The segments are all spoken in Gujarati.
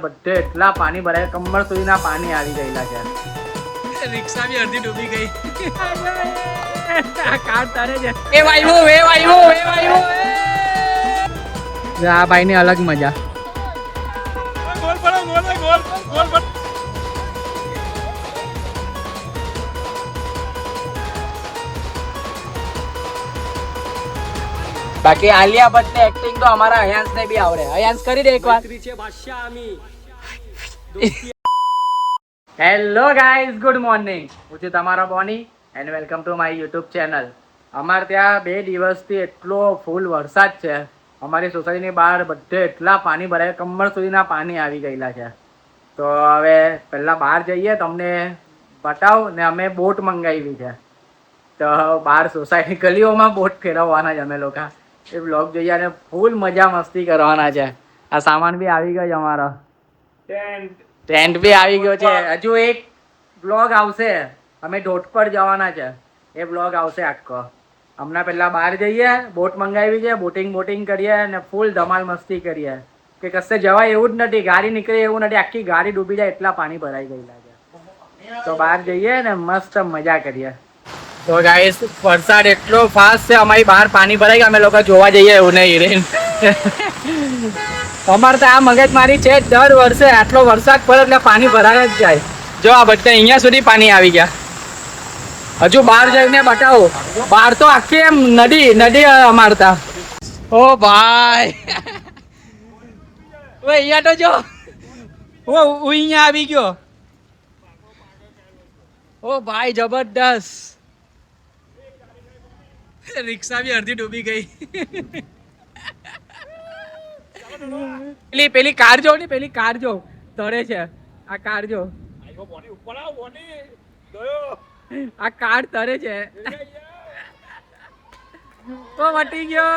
બધે એટલા પાણી ભરાય, કમર સુધીના પાણી આવી ગયેલા છે. રિક્ષા બી અડધી ડૂબી ગઈ. આ કાર તારે છે. એ વાયુ. આ ભાઈની અલગ મજા. ગોલ. બાકી આલિયા ભટ્ટ ને એક્ટિંગ તો અમારા અયાંશ ને બી આવડે. અયાંશ કરી દે એકવાર. Hello guys, good morning. હું છું તમારો Boney and welcome to my YouTube channel. અમારે ત્યાં 2 દિવસથી એટલો ફૂલ વરસાદ છે. અમારી સોસાયટીની બહાર બધે એટલા પાણી ભરાય, કમર સુધીના પાણી આવી ગયેલા છે. તો હવે પહેલાં બહાર જઈએ, તમને બતાવ ને. અમે બોટ મંગાવી છે, તો બહાર સોસાયટી ગલીઓમાં બોટ ફેરવવાના છે અમે લોકો. એ બ્લોગ જોઈએ અને ફૂલ મજા મસ્તી કરવાના છે. આ સામાન બી આવી ગયો છે અમારો. ટેન્ટ બી આવી ગયો છે. હજુ એક બ્લોગ આવશે, અમે ધોધ પર જવાના છે. એ બ્લોગ આવશે આખો. હમણાં પહેલાં બહાર જઈએ, બોટ મંગાવી છે, બોટિંગ કરીએ અને ફૂલ ધમાલ મસ્તી કરીએ. કે કશે જવાય એવું જ નથી, ગાડી નીકળે એવું નથી, આખી ગાડી ડૂબી જાય એટલા પાણી ભરાઈ ગયેલા છે. તો બહાર જઈએ ને મસ્ત મજા કરીએ. તો ગાઈસ, વરસાદ એટલો ફાસ્ટ છે, અમારી બહાર પાણી ભરાઈ ગયા, અમે લોકો જોવા જઈએ એવું નહીં. અમારે તો આ મગજમારી છે દર વર્ષે, આટલો વરસાદ પડે એટલે પાણી ભરાય જ જાય. જો આ બધા અહીંયા સુધી પાણી આવી ગયા. હજુ બહાર જઈને બતાવો, બહાર તો આખી એમ નદી અમારતા. ઓ ભાઈ, ઓય અહીંયા તો જો, ઓ અહીંયા આવી ગયો. ઓ ભાઈ જબરદસ્ત. રિક્ષા બી અડધી ડૂબી ગઈ. પેલી કાર જો ને, પેલી કાર જો તરે છે. આ કાર જો, આ કાર તરે છે. તો વટી ગયો.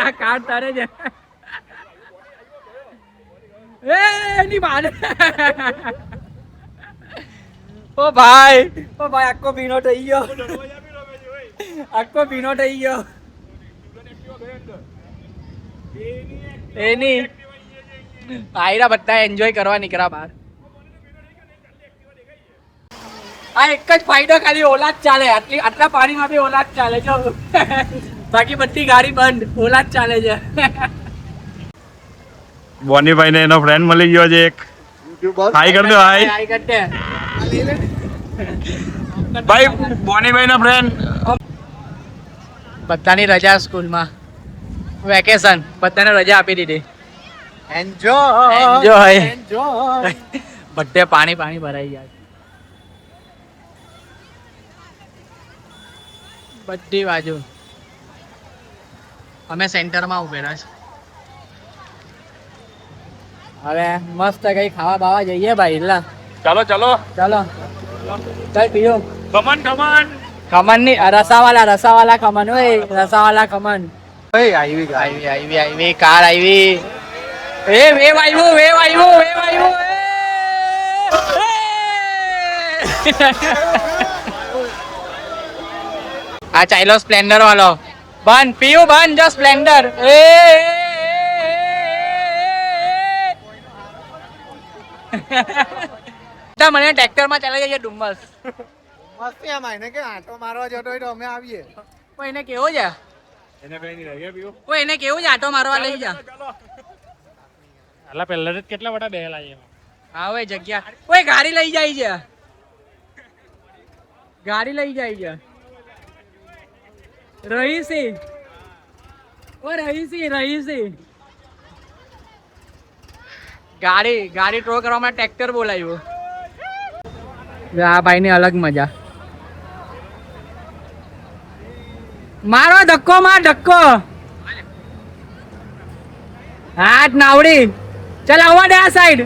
આ કાર તરે છે. એની બાને. ઓ ભાઈ આખો ભીનો થઈ ગયો. આખો ભીનો થઈ ગયો. એની આયરા બધા એન્જોય કરવા નીકળ્યા બહાર. આ એક જ ફાયદો, ખાલી ઓલા જ ચાલે. આટલા પાણીમાં બી ઓલા જ ચાલે જો. બાકી બધી ગાડી બંધ, ઓલા જ ચાલે છે. બોનીભાઈ ને એનો ફ્રેન્ડ મળી ગયો છે એક. હાઈ કર દો, હાઈ. હાઈ કર દે ભાઈ, બોનીભાઈ નો ફ્રેન્ડ. બધાની રજા સ્કૂલમાં, વેકેશન, બધાને રજા આપી દીધી. એન્જોય. બધે પાણી ભરાઈ ગયા. બધી બાજુ. અમે સેન્ટરમાં ઉભેલા છે. હવે મસ્ત કઈ ખાવા બાવા જઈએ ભાઈ. ચાલો ચાલો ચાલ પીઓ. ખમણ ખમણ ની રસાવાલા ખમણ હોય. રસાવાલા ખમણ. આવી કાર આવી. વેવ આવ્યું. આ ચાઇલો સ્પ્લેન્ડર વાળો. બંધ પીયું, બંધ જો સ્પ્લેન્ડર. મને ટ્રેક્ટર માં ચાલે જઈએ ડુમ્મસ. મસ્તી આમાં એને કે આંટો મારવા જતો હોય તો અમે આવીએ. એને કેવો છે? એને કેવું છે આંટો મારવા લઈ જા. આલા પહેલા જ કેટલા બધા બેહેલા છે. હા ઓય જગ્યા. ઓય ગાડી લઈ જાય છે. રહીસી. ગાડી ટ્રો કરવા માટે ટ્રેક્ટર બોલાવ્યું. આ ભાઈ ની અલગ મજા. મારો ધક્કો માર, ધક્કો. હાથ નાવડી. ચાલ આવવા દે આ સાઈડ.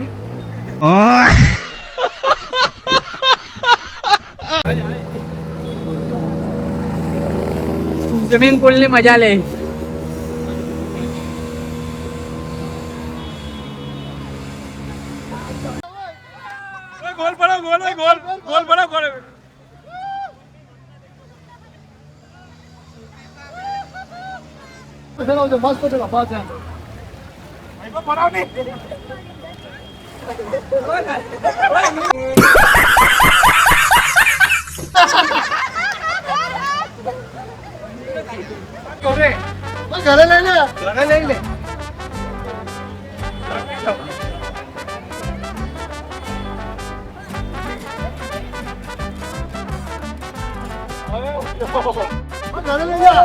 સ્વિમિંગ પુલ ની મજા લે. ગોલ પડો. મસ્ત ઘરે લઈ લે ઘરે લઈ જા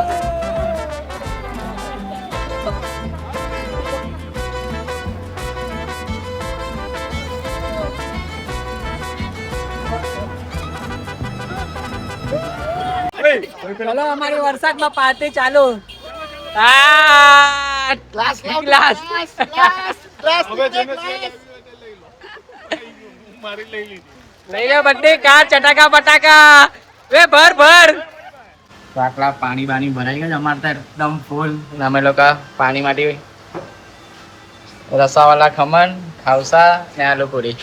ચલો અમારી વરસાદમાં પાર્ટી ચાલુ. આ ગ્લાસ લઈ લે બધે કાર ચટાકા બટાકા વે ભર આટલા પાણી ભરાઈ ગયા અમારે તો એકદમ ફૂલ. અમે લોકો પાણી માટે રસાવાળા ખમણ ખાવસા ને આલુ પૂરી.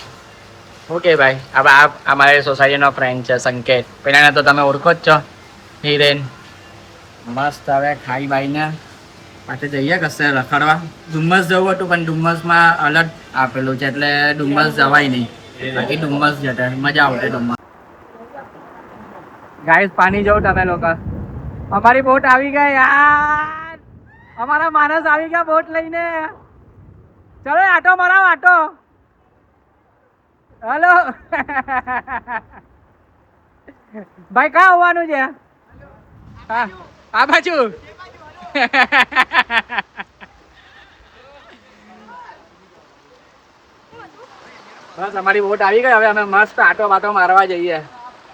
ઓકે ભાઈ હવે આ અમારી સોસાયટીનો ફ્રેન્ડ છે સંકેત. પેલાને તો તમે ઓળખો જ છો, હિરેન. મસ્ત હવે ખાઈ બાઈને પાછું જઈએ કશે રખડવા. ડુમ્મસ જવું હતું પણ ડુમ્મસમાં અલર્ટ આપેલું છે એટલે ડુમ્મસ જવાય નહીં. બાકી ડુમ્મસ જતા મજા આવશે ડુમ્મસ. ગાઈસ પાણી જવું તમે લોકો. અમારી બોટ આવી ગઈ યાર. અમારા માણસ આવી ગયા બોટ લઈને. ચલો આટો મરાવ આટો. હેલો ભાઈ ક્યાં આવવાનું છે? હા આ બાજુ. બસ અમારી બોટ આવી ગઈ. હવે અમે મસ્ત આટો બાટો મારવા જઈએ.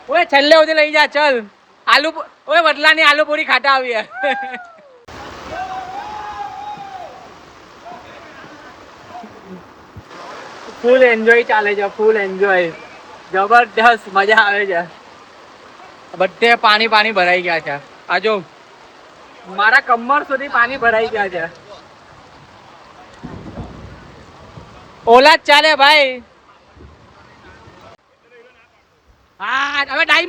ઓય છેલ્લે સુધી લઈ જા ચલ. ઓય વડલાની આલુ પૂરી ખાટા આવીએ. ફૂલ એન્જોય ચાલે છે, ફૂલ એન્જોય. જબરદસ્ત મજા આવે છે. બધે પાણી ભરાઈ ગયા છે. આ જો મારા કમર સુધી પાણી ભરાઈ ગયા છે. ઓલા જ ચાલે ભાઈ. હા હવે ડાઈ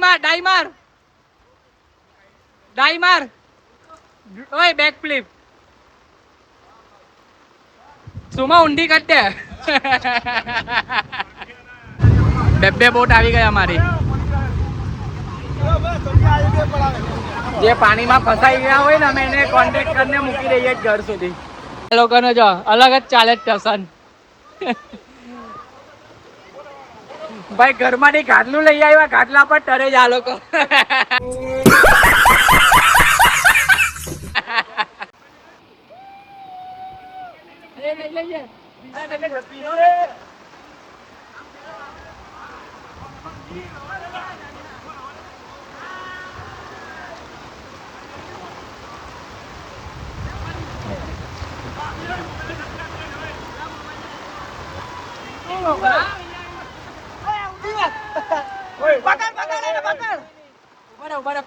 માર. ઓય બેક ફ્લિપ. સુમા ઊંડી કાઢ દે. બે બોટ આવી ગઈ અમારી. જે પાણીમાં ફસાઈ ગયા હોય ને અમે એને કોન્ટેક્ટ કરીને મૂકી દઈએ ઘર સુધી. આ લોકોને જો અલગ જ ચાલે સ્ટેશન. ભાઈ ઘરમાંથી ગાટલું લઈ આવ્યા, ગાટલા પર ટરે જ આ લોકો.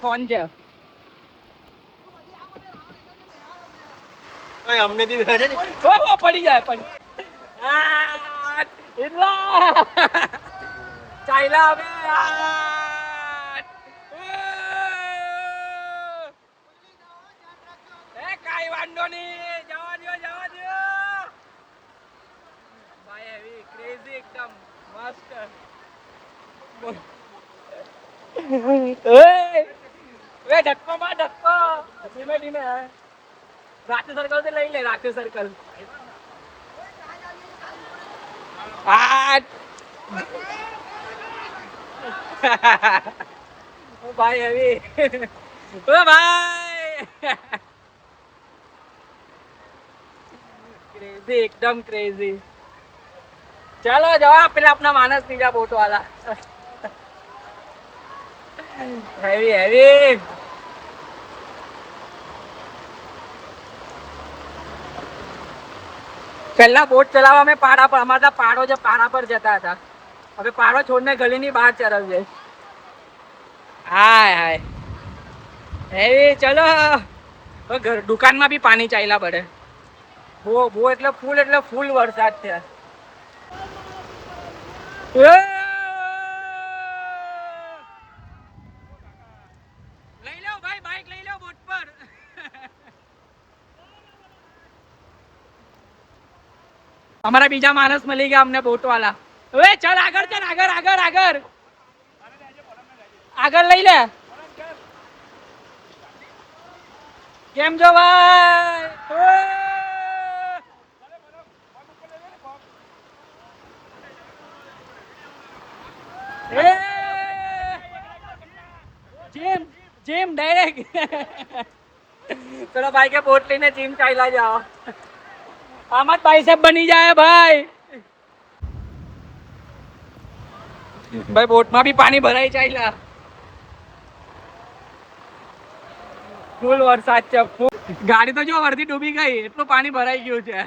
ફોન છે અમને દી પડી જાય પણ ચાઈલા હવે કાઈ વાંધો નહીં. જવા દો ભાઈ. હેવી ક્રેઝી એકદમ મસ્ત. વે ધક્કો માર ધક્કો. ધીમે ધીમે રાખી સર્કલ થી લઈ લે. રાખી સર્કલ. ભાઈ હેવી. ઓ ભાઈ ક્રેઝી એકદમ ક્રેઝી. चलो जवाब पहले अपना मानस नहीं जा बोट वाला. Heavy heavy. पहला बोट चलावा में पहाड़ा पर हमारा पहाड़ो जब पहाड़ा पर जाता था. अबे पहाड़ो छोड़ने गली नहीं बाहर चल जाए. हाय हाय हैवी. चलो घर दुकान में भी पानी चाइला पड़े. वो એટલે ફૂલ વરસાદ છે. લઈ લો ભાઈ, બાઈક લઈ લો બોટ પર. અમારા બીજા માણસ મળી ગયા અમને બોટ વાળા. હવે ચાલ આગળ ચાલ, આગળ આગળ આગળ આગળ લઈ લે. કેમ છો ભાઈ? जिम जिम डायरेक्ट चलो भाई के बोट लेने जिम चाइला जाओ. आमद बाइसेप बनी जाए भाई. भाई बोट में भी पानी भराई चाइला. फूल वरसाद છે. ગાડી તો જો અડધી ડૂબી ગઈ, એટલું પાણી ભરાઈ ગયું છે.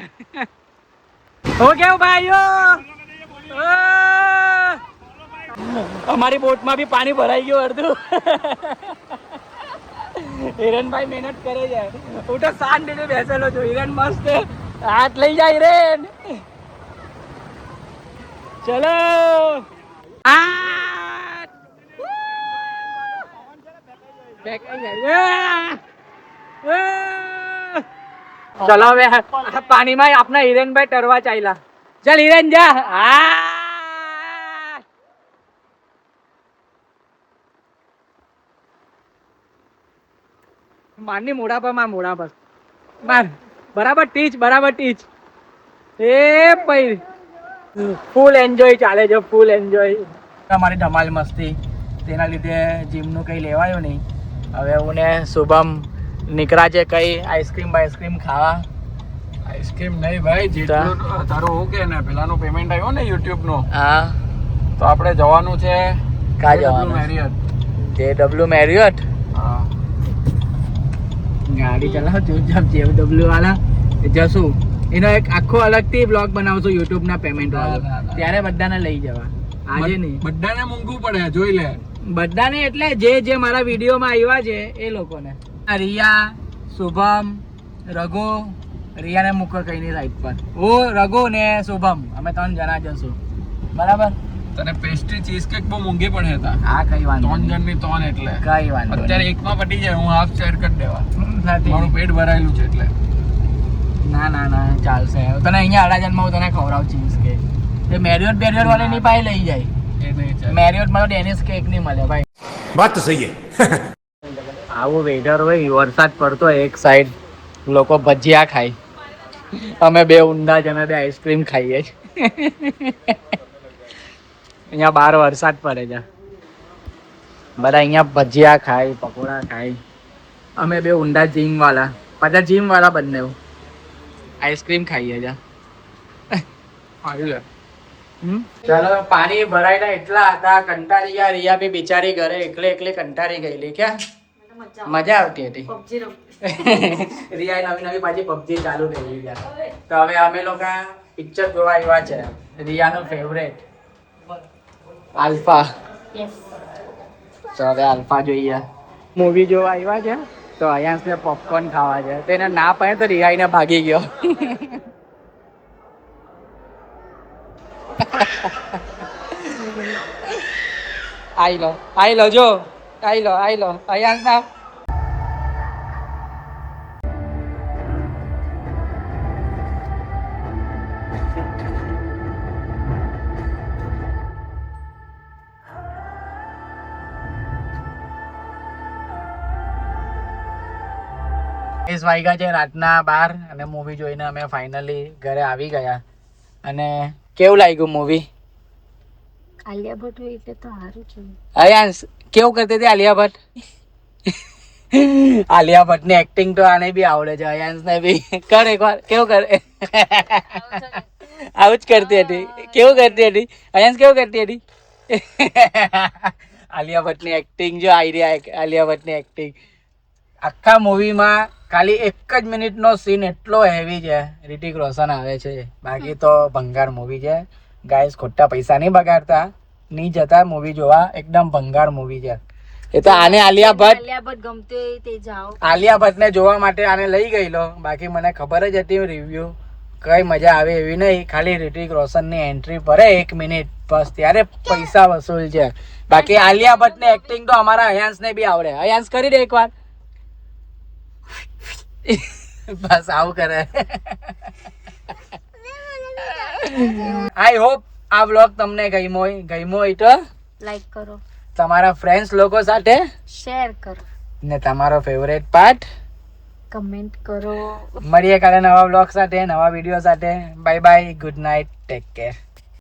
હો કેવું ભાઈઓ? અમારી બોટમાં બી પાણી ભરાઈ ગયું અડધું. હિરણભાઈ મહેનત કરે છે. હું તો શાંત રીતે બેસેલો છું. હિરણ મસ્ત હાથ લઈ જાય. હિરણ ચલો. ચલો હવે પાણીમાં આપણા હિરેનભાઈ તરવા ચાલ્યા. ચાલ હિરેન જા. મારની મોઢા પર માર, મોઢા પર માર. બરાબર ટીચ, બરાબર ટીચ. એ ભાઈ ફૂલ એન્જોય ચાલે છે, ફૂલ એન્જોય. અમારી ધમાલ મસ્તી તેના લીધે જીમનું કંઈ લેવાયું નહીં. હવે હું ને શુભમ નીકળ્યા છે કઈ આઈસ્ક્રીમ ખાવા. આઈસ્ક્રીમ નહીં ભાઈ, જેટલું તારું હું કે ને પેલાનું પેમેન્ટ આવ્યો ને યુટ્યુબ નું, હા તો આપણે જવાનું છે કા જવાનું? મેરિયટ. JW Marriott. હા, ગાડી ચલાવ ચૂપચાપ. JW વાળા જશું. એનો એક આખો અલગથી બ્લોગ બનાવશું યુટ્યુબ ના પેમેન્ટ વાળો. ત્યારે બધાને લઈ જવા. આજે નહીં, બધાને મોંઘું પડે, જોઈ લે. બધાને એટલે જે મારા વિડીયોમાં આવ્યા છે એ લોકોને. રિયા, શુભમ, રઘુ. રિયાને મૂકો કઈની સાઈડ પર. હું, રઘુ ને શુભમ, અમે 3 જણા જશું. બરાબર. તને પેસ્ટ્રી ચીઝ કેક બહુ મોંઘી પડે હતા. હા કઈ વાંધો 3 જણની 3 એટલે કઈ વાંધો અત્યારે એકમાં પટી જાય. હું હાફ શેર કરી દેવા. નથી. મારું પેટ ભરાયેલું છે એટલે. ના ના ના ચાલશે. તને અહીંયા અડાજનમાં હું તને ખવડાવું ચીઝ કેક. એ મેરિયોટ વાળી ની પાસે લઈ જાય. એ નહીં ચાલે. મેરિયોટમાં તો ડેનિસ કેક નહીં મળે ભાઈ. વાત તો સહી હે. આવું વેધર હોય, વરસાદ પડતો હોય, એક સાઈડ લોકો ભજીયા ખાય, અમે બે ઊંડા જ અમે બે આઈસ્ક્રીમ ખાઈએ છીએ. અહીંયા બહાર વરસાદ પડે છે, બધા અહીંયા ભજીયા ખાય, પકોડા ખાય. અમે બે ઊંડા જીમ વાળા, પાછા જીમ વાળા બંને આઈસ્ક્રીમ ખાઈએ છે. આવી લે. ચાલો પાણી ભરાયેલા એટલા હતા, કંટાળી ગયા. રિયા બી બિચારી ઘરે એકલે કંટાળી ગયેલી. ક્યાં મજા આવતી હતી. રિયા નવી પાછી પબજી ચાલુ થઈ ગયા. તો હવે અમે લોકો પિક્ચર જોવા આવ્યા છે. રિયાનો ફેવરેટ આલ્ફા. તો હવે આલ્ફા જોઈએ. મૂવી જોવા આવ્યા છે તો અયાંશને પોપકોર્ન ખાવા છે. તો એને ના પડે તો રિયાઈને ભાગી ગયો. આઈ લો જો, આઈ લો અયાંશ ના. વાગ્યા છે રાતના 12 અને મૂવી જોઈને અમે ફાઇનલી ઘરે આવી ગયા. અને કેવું લાગ્યું મૂવી? આલિયા ભટ્ટ હોય એટલે તો સારું છે. અયાંશ કેવું કરતી હતી આલિયા ભટ્ટ? આલિયા ભટ્ટ ની એક્ટિંગ તો આને બી આવડે છે, અયાંશ ને બી. કર એકવાર, કેવું કરે? આવું જ કરતી હતી. કેવું કરતી હતી અયાંશ? કેવું કરતી હતી? આલિયા ભટ્ટ ની એક્ટિંગ જો આલિયા ભટ્ટ ની એક્ટિંગ આખા મૂવીમાં ખાલી 1 જ મિનિટનો સીન એટલો હેવી છે. રિતિક રોશન આવે છે, બાકી તો ભંગાર મૂવી છે. ગાઈસ ખોટા પૈસા નહીં બગાડતા, નહીં જતા મૂવી જોવા. એકદમ ભંગાર મૂવી છે. એ તો આને આલિયા ભટ્ટ ગમતી હોય તે જાઓ. આલિયા ભટ્ટ ને જોવા માટે આને લઈ ગયેલો. બાકી મને ખબર જ હતી રિવ્યુ કઈ મજા આવે એવી નહીં. ખાલી રિતિક રોશન ની એન્ટ્રી પડે 1 મિનિટ બસ, ત્યારે પૈસા વસૂલ છે. બાકી આલિયા ભટ્ટ ની એક્ટિંગ તો અમારા અયાંશ ને બી આવડે. અયાંશ કરી દે એકવાર. બસ આવું કરે. આઈ હોપ આ બ્લોગ તમને ગમ્યો હોય તો લાઈક કરો, તમારા ફ્રેન્ડ્સ લોકો સાથે શેર કરો, ને તમારો ફેવરેટ પાર્ટ કમેન્ટ કરો. મળીએ કાલે નવા બ્લોગ સાથે, નવા વિડીયો સાથે. Bye bye, good night, take care.